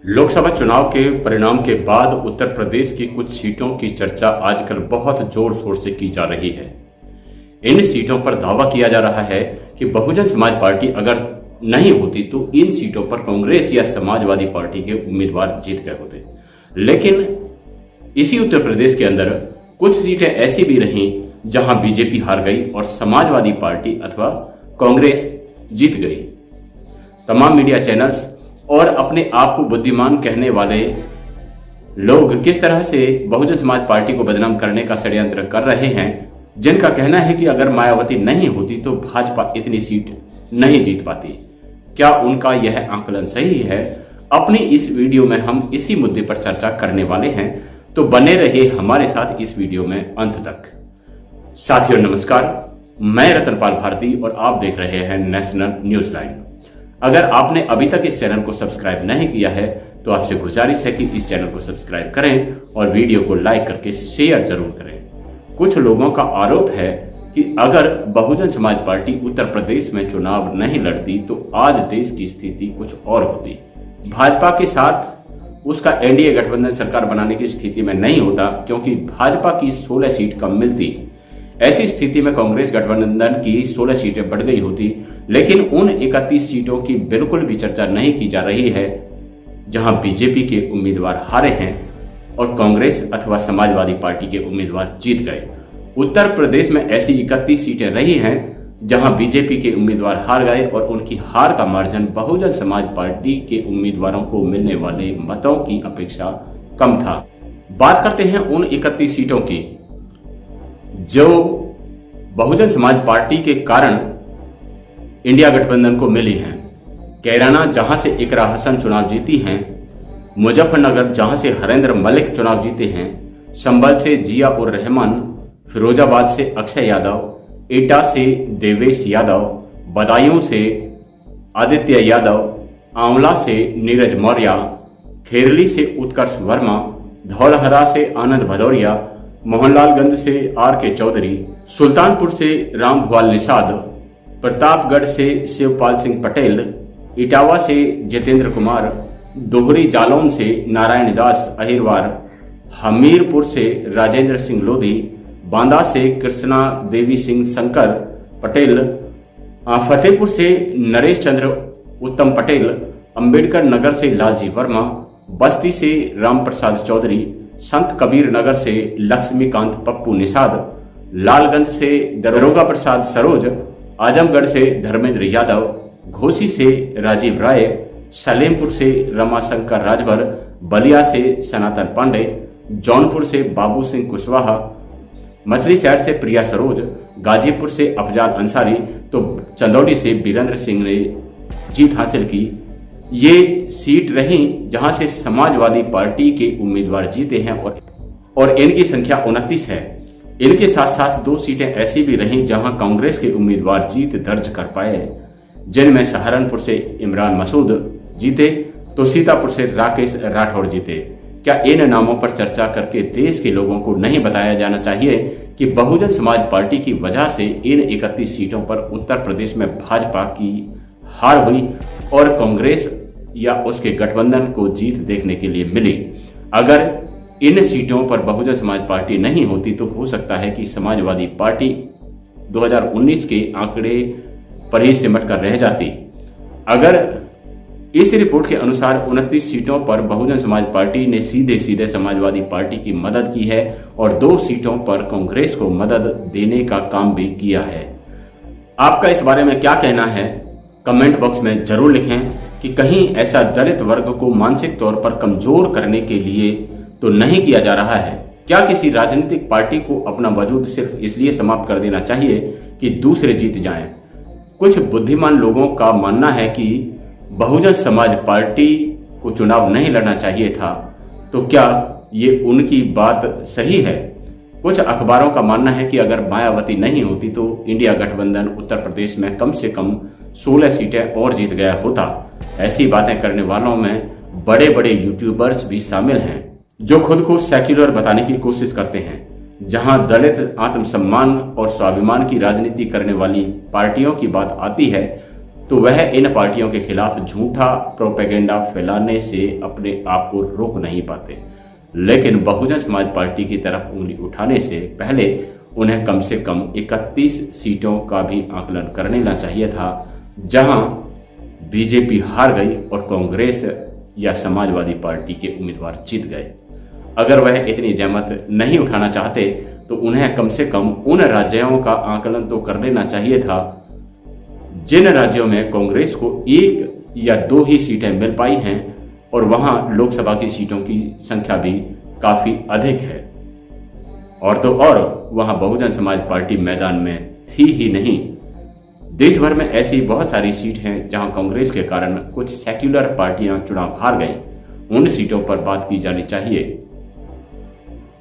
लोकसभा चुनाव के परिणाम के बाद उत्तर प्रदेश की कुछ सीटों की चर्चा आजकल बहुत जोर शोर से की जा रही है। इन सीटों पर दावा किया जा रहा है कि बहुजन समाज पार्टी अगर नहीं होती तो इन सीटों पर कांग्रेस या समाजवादी पार्टी के उम्मीदवार जीत गए होते। लेकिन इसी उत्तर प्रदेश के अंदर कुछ सीटें ऐसी भी रहीं जहां बीजेपी हार गई और समाजवादी पार्टी अथवा कांग्रेस जीत गई। तमाम मीडिया चैनल्स और अपने आप को बुद्धिमान कहने वाले लोग किस तरह से बहुजन समाज पार्टी को बदनाम करने का षड्यंत्र कर रहे हैं, जिनका कहना है कि अगर मायावती नहीं होती तो भाजपा इतनी सीट नहीं जीत पाती। क्या उनका यह आंकलन सही है? अपनी इस वीडियो में हम इसी मुद्दे पर चर्चा करने वाले हैं, तो बने रहिए हमारे साथ इस वीडियो में अंत तक। साथियों नमस्कार, मैं रतनपाल भारती और आप देख रहे हैं नेशनल न्यूज लाइन। अगर आपने अभी तक इस चैनल को सब्सक्राइब नहीं किया है तो आपसे गुजारिश है कि इस चैनल को सब्सक्राइब करें और वीडियो को लाइक करके शेयर जरूर करें। कुछ लोगों का आरोप है कि अगर बहुजन समाज पार्टी उत्तर प्रदेश में चुनाव नहीं लड़ती तो आज देश की स्थिति कुछ और होती। भाजपा के साथ उसका एनडीए गठबंधन सरकार बनाने की स्थिति में नहीं होता, क्योंकि भाजपा की 16 सीट कम मिलती। ऐसी स्थिति में कांग्रेस गठबंधन की 16 सीटें बढ़ गई होती। लेकिन उन 31 सीटों की बिल्कुल भी चर्चा नहीं की जा रही है जहां बीजेपी के उम्मीदवार हारे हैं और कांग्रेस अथवा समाजवादी पार्टी के उम्मीदवार जीत गए। उत्तर प्रदेश में ऐसी 31 सीटें रही हैं जहां बीजेपी के उम्मीदवार हार गए और उनकी हार का मार्जिन बहुजन समाज पार्टी के उम्मीदवारों को मिलने वाले मतों की अपेक्षा कम था। बात करते हैं उन 31 सीटों की जो बहुजन समाज पार्टी के कारण इंडिया गठबंधन को मिली हैं। कैराना जहां से इकरा हसन चुनाव जीती हैं, मुजफ्फरनगर जहां से हरेंद्र मलिक चुनाव जीते हैं, संभल से जिया उर रहमान, फिरोजाबाद से अक्षय यादव, एटा से देवेश यादव, बदायूं से आदित्य यादव, आंवला से नीरज मौर्य, खेरली से उत्कर्ष वर्मा, धौलहरा से आनंद भदौरिया, मोहनलालगंज से आर के चौधरी, सुल्तानपुर से राम भुआल निषाद, प्रतापगढ़ से शिवपाल सिंह पटेल, इटावा से जितेंद्र कुमार, दोहरी जालौन से नारायण दास अहिरवार, हमीरपुर से राजेंद्र सिंह लोधी, बांदा से कृष्णा देवी सिंह शंकर पटेल, फतेहपुर से नरेश चंद्र उत्तम पटेल, अंबेडकर नगर से लालजी वर्मा, बस्ती से राम प्रसाद चौधरी, संत कबीर नगर से लक्ष्मीकांत पप्पू निषाद, लालगंज से दरोगा प्रसाद सरोज, आजमगढ़ से धर्मेंद्र यादव, घोसी से राजीव राय, सलेमपुर से रमाशंकर राजभर, बलिया से सनातन पांडे, जौनपुर से बाबू सिंह कुशवाहा, मछली शहर से प्रिया सरोज, गाजीपुर से अफजाल अंसारी, तो चंदौली से बीरेंद्र सिंह ने जीत हासिल की। ये सीट रही जहां से समाजवादी पार्टी के उम्मीदवार जीते हैं और इनकी संख्या 29 है। इनके साथ साथ 2 सीटें ऐसी भी रहीं जहां कांग्रेस के उम्मीदवार जीत दर्ज कर पाए, जिनमें सहारनपुर से इमरान मसूद जीते तो सीतापुर से राकेश राठौड़ जीते। क्या इन नामों पर चर्चा करके देश के लोगों को नहीं बताया जाना चाहिए कि बहुजन समाज पार्टी की वजह से इन 31 सीटों पर उत्तर प्रदेश में भाजपा की हार हुई और कांग्रेस या उसके गठबंधन को जीत देखने के लिए मिली। अगर इन सीटों पर बहुजन समाज पार्टी नहीं होती तो हो सकता है कि समाजवादी पार्टी 2019 के आंकड़े पर ही सिमट कर रह जाती। अगर इस रिपोर्ट के अनुसार 29 सीटों पर बहुजन समाज पार्टी ने सीधे सीधे समाजवादी पार्टी की मदद की है और 2 सीटों पर कांग्रेस को मदद देने का काम भी किया है। आपका इस बारे में क्या कहना है? कमेंट बॉक्स में जरूर लिखें कि कहीं ऐसा दलित वर्ग को मानसिक तौर पर कमजोर करने के लिए तो नहीं किया जा रहा है? क्या किसी राजनीतिक पार्टी को अपना वजूद सिर्फ इसलिए समाप्त कर देना चाहिए कि दूसरे जीत जाएं? कुछ बुद्धिमान लोगों का मानना है कि बहुजन समाज पार्टी को चुनाव नहीं लड़ना चाहिए था, तो क्या ये उनकी बात सही है? कुछ अखबारों का मानना है कि अगर मायावती नहीं होती तो इंडिया गठबंधन उत्तर प्रदेश में कम से कम 16 सीटें और जीत गया होता। ऐसी बातें करने वालों में बड़े बड़े यूट्यूबर्स भी शामिल हैं जो खुद को सेक्युलर बताने की कोशिश करते हैं। जहां दलित आत्मसम्मान और स्वाभिमान की राजनीति करने वाली पार्टियों की बात आती है तो वह इन पार्टियों के खिलाफ झूठा प्रोपेगेंडा फैलाने से अपने आप को रोक नहीं पाते। लेकिन बहुजन समाज पार्टी की तरफ उंगली उठाने से पहले उन्हें कम से कम 31 सीटों का भी आकलन कर लेना चाहिए था, जहां बीजेपी हार गई और कांग्रेस या समाजवादी पार्टी के उम्मीदवार जीत गए। अगर वह इतनी जहमत नहीं उठाना चाहते तो उन्हें कम से कम उन राज्यों का आकलन तो कर लेना चाहिए था जिन राज्यों में कांग्रेस को 1 या 2 ही सीटें मिल पाई हैं और वहां लोकसभा की सीटों की संख्या भी काफी अधिक है। और तो और वहां बहुजन समाज पार्टी मैदान में थी ही नहीं। देश भर में ऐसी बहुत सारी सीट हैं जहां कांग्रेस के कारण कुछ सेक्युलर पार्टियां चुनाव हार गईं। उन सीटों पर बात की जानी चाहिए।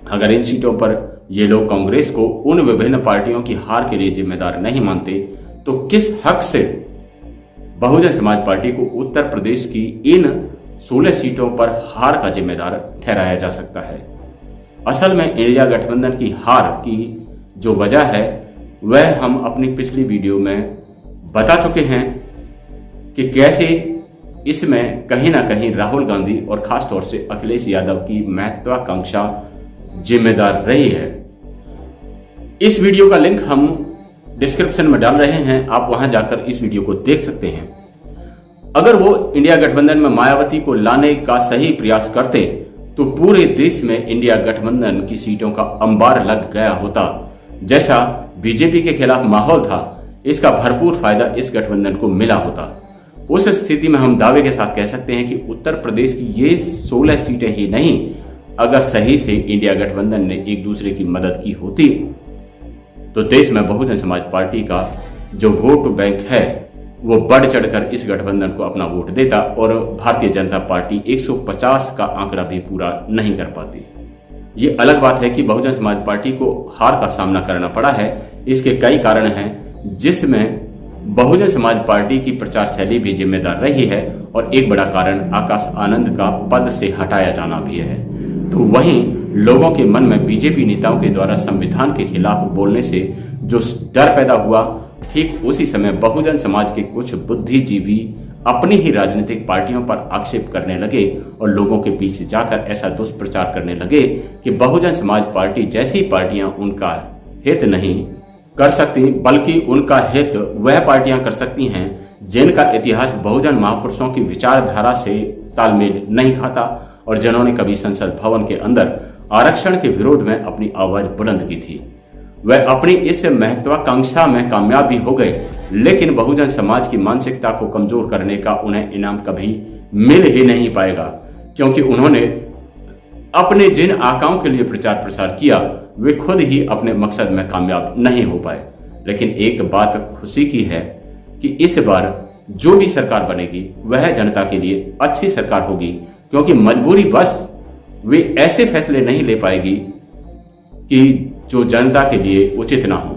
अगर इन सीटों पर ये लोग कांग्रेस को उन विभिन्न पार्टियों की हार के लिए जिम्मेदार नहीं मानते तो किस हक से बहुजन समाज पार्टी को उत्तर प्रदेश की इन 16 सीटों पर हार का जिम्मेदार ठहराया जा सकता है? असल में इंडिया गठबंधन की हार की जो वजह है वह हम अपनी पिछली वीडियो में बता चुके हैं कि कैसे इसमें कहीं ना कहीं राहुल गांधी और खासतौर से अखिलेश यादव की महत्वाकांक्षा जिम्मेदार रही है। इस वीडियो का लिंक हम डिस्क्रिप्शन में डाल रहे हैं, आप वहां जाकर इस वीडियो को देख सकते हैं। अगर वो इंडिया गठबंधन में मायावती को लाने का सही प्रयास करते तो पूरे देश में इंडिया गठबंधन की सीटों का अंबार लग गया होता। जैसा बीजेपी के खिलाफ माहौल था, इसका भरपूर फायदा इस गठबंधन को मिला होता। उस स्थिति में हम दावे के साथ कह सकते हैं कि उत्तर प्रदेश की ये 16 सीटें ही नहीं, अगर सही से इंडिया गठबंधन ने एक दूसरे की मदद की होती तो देश में बहुजन समाज पार्टी का जो वोट बैंक है वो बढ़ चढ़कर इस गठबंधन को अपना वोट देता और भारतीय जनता पार्टी 150 का आंकड़ा भी पूरा नहीं कर पाती। ये अलग बात है कि बहुजन समाज पार्टी को हार का सामना करना पड़ा है। इसके कई कारण हैं, जिसमें बहुजन समाज पार्टी की प्रचार शैली भी जिम्मेदार रही है और एक बड़ा कारण आकाश आनंद का पद से हटाया जाना भी है। तो वहीं लोगों के मन में बीजेपी नेताओं के द्वारा संविधान के खिलाफ बोलने से जो डर पैदा हुआ, ठीक उसी समय बहुजन समाज के कुछ बुद्धिजीवी अपनी ही राजनीतिक पार्टियों पर आक्षेप करने लगे और लोगों के बीच जाकर ऐसा दुष्प्रचार करने लगे कि बहुजन समाज पार्टी जैसी पार्टियां उनका हित नहीं कर सकती, बल्कि उनका हित वह पार्टियां कर सकती हैं जिनका इतिहास बहुजन महापुरुषों की विचारधारा से तालमेल नहीं खाता और जिन्होंने कभी संसद भवन के अंदर आरक्षण के विरोध में अपनी आवाज बुलंद की थी। वह अपनी इस महत्वाकांक्षा में कामयाब भी हो गए, लेकिन बहुजन समाज की मानसिकता को कमजोर करने का उन्हें इनाम कभी मिल ही नहीं पाएगा, क्योंकि उन्होंने अपने जिन आकाओं के लिए प्रचार प्रसार किया वे खुद ही अपने मकसद में कामयाब नहीं हो पाए। लेकिन एक बात खुशी की है कि इस बार जो भी सरकार बनेगी वह जनता के लिए अच्छी सरकार होगी, क्योंकि मजबूरी बस वे ऐसे फैसले नहीं ले पाएगी कि जो जनता के लिए उचित ना हो।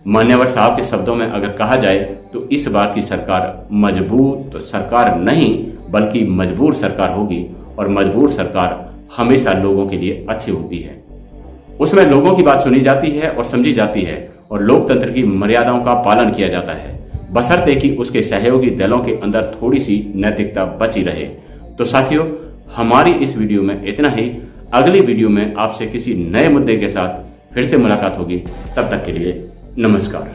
मान्यवर साहब के शब्दों में अगर कहा जाए तो इस बार की सरकार मजबूत सरकार नहीं बल्कि मजबूर सरकार होगी, और मजबूर सरकार हमेशा लोगों के लिए अच्छी होती है। उसमें लोगों की बात सुनी जाती है और समझी जाती है और लोकतंत्र की मर्यादाओं का पालन किया जाता है, बशर्ते कि उसके सहयोगी दलों के अंदर थोड़ी सी नैतिकता बची रहे। तो साथियों, हमारी इस वीडियो में इतना ही। अगली वीडियो में आपसे किसी नए मुद्दे के साथ फिर से मुलाकात होगी। तब तक के लिए नमस्कार।